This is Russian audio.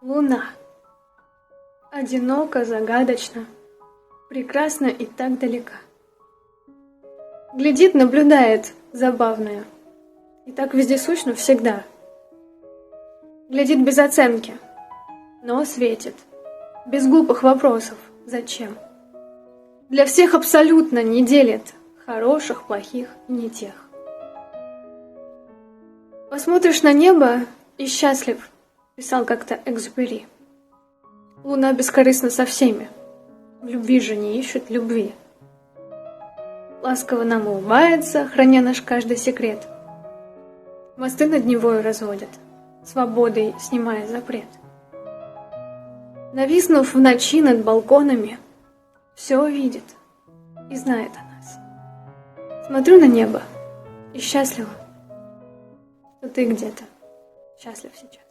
Луна. Одиноко, загадочно, прекрасно и так далека. Глядит, наблюдает, забавная, и так вездесущно всегда. Глядит без оценки, но светит, без глупых вопросов «зачем?». Для всех абсолютно не делит хороших, плохих и не тех. Посмотришь на небо и счастлив, писал как-то Экзюпери. Луна бескорыстна со всеми, в любви же не ищет любви. Ласково нам улыбается, храня наш каждый секрет. Мосты над Невою разводят, свободой снимая запрет. Нависнув в ночи над балконами, все видит и знает о нас. Смотрю на небо и счастлива, что ты где-то счастлив сейчас.